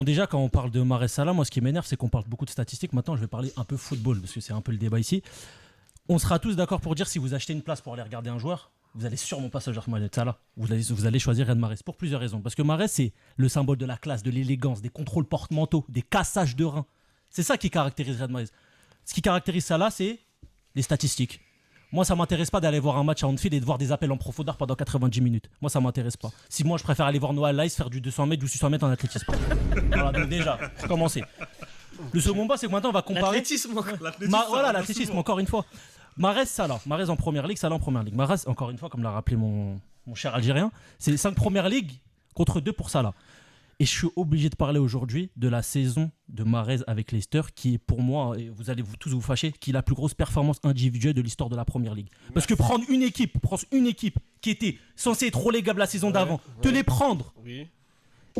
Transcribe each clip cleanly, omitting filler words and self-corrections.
Déjà, quand on parle de Mahrez Salah, moi, ce qui m'énerve, c'est qu'on parle beaucoup de statistiques. Maintenant, je vais parler un peu football, parce que c'est un peu le débat ici. On sera tous d'accord pour dire si vous achetez une place pour aller regarder un joueur, vous allez sûrement pas choisir Mahrez Salah. Vous allez choisir Riyad Mahrez pour plusieurs raisons. Parce que Mahrez, c'est le symbole de la classe, de l'élégance, des contrôles porte-manteaux, des cassages de reins. C'est ça qui caractérise Riyad Mahrez. Ce qui caractérise Salah, c'est les statistiques. Moi, ça m'intéresse pas d'aller voir un match à Anfield et de voir des appels en profondeur pendant 90 minutes. Moi, ça m'intéresse pas. Si moi, je préfère aller voir Noah Lyles faire du 200 mètres, du 600 mètres en athlétisme. Voilà, donc déjà, pour commencer. Le second pas, c'est que maintenant, on va comparer. L'athlétisme, Voilà, l'athlétisme, encore une fois. Mahrez, Salah. Mahrez en première ligue, Salah en première ligue. Mahrez, encore une fois, comme l'a rappelé mon cher Algérien, c'est les 5 premières ligues contre 2 pour Salah. Et je suis obligé de parler aujourd'hui de la saison de Mahrez avec Leicester, qui est pour moi, et vous allez tous vous fâcher, qui est la plus grosse performance individuelle de l'histoire de la Première Ligue. Parce que prendre une équipe qui était censée être relégable la saison d'avant, te les prendre,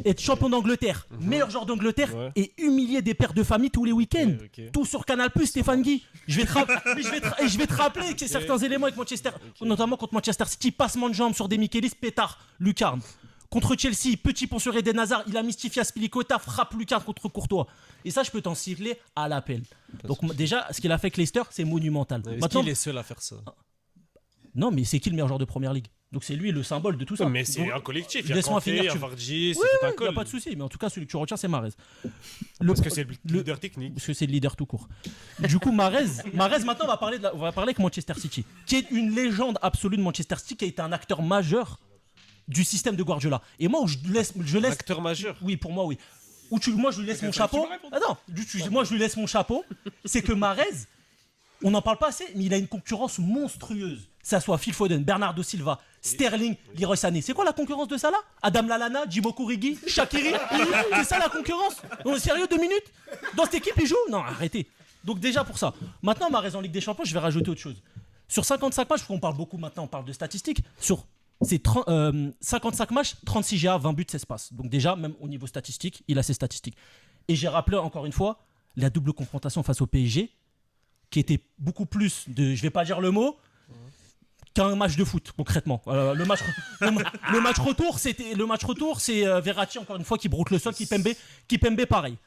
être champion d'Angleterre, meilleur joueur d'Angleterre, et humilier des pères de famille tous les week-ends. Tout sur Canal+, Stéphane Guy. Je vais te rappeler que certains éléments avec Manchester, notamment contre Manchester City, passement de jambes sur des Michelis, pétard, lucarne. Contre Chelsea, petit pont sur Eden Hazard, il a mystifié Aspilicueta, frappe lucarne contre Courtois. Et ça, je peux t'en siffler à l'appel. Donc déjà, ce qu'il a fait avec Leicester, c'est monumental. Est-ce qu'il est seul à faire ça? Non, mais c'est qui le meilleur joueur de Première Ligue? Donc c'est lui le symbole de tout ça. Mais c'est un collectif. Il y a Laisse-moi Kanté, finir. il y a Vardy, c'est Oui, tout un il n'y col. a pas de souci. Mais en tout cas, celui que tu retiens, c'est Mahrez. Parce que c'est le leader technique. Parce que c'est le leader tout court. Du coup, Mahrez maintenant, on va parler avec Manchester City, qui est une légende absolue de Manchester City, qui a été un acteur majeur du système de Guardiola. Et moi, je laisse Acteur majeur. Oui, pour moi, oui. Moi, je lui laisse mon chapeau. Ah non, moi, je lui laisse mon chapeau. C'est que Mahrez, on n'en parle pas assez, mais il a une concurrence monstrueuse. Que ça soit Phil Foden, Bernardo Silva, Sterling, Leroy Sané. C'est quoi la concurrence de ça là? Adam Lallana, Djibouti Origi, Shaqiri. C'est ça la concurrence? Non, sérieux, 2 minutes? Dans cette équipe, il joue? Non, arrêtez. Donc déjà pour ça. Maintenant, Mahrez en Ligue des Champions, je vais rajouter autre chose. Sur 55 matchs, on parle beaucoup maintenant, on parle de statistiques. Sur c'est 55 matchs, 36 GA, 20 buts, 16 passes. Donc déjà, même au niveau statistique, il a ses statistiques. Et j'ai rappelé encore une fois la double confrontation face au PSG, qui était beaucoup plus de, je vais pas dire le mot, qu'un match de foot, concrètement. Le match retour, c'est Verratti, encore une fois, qui broute le sol, Kipembe pareil.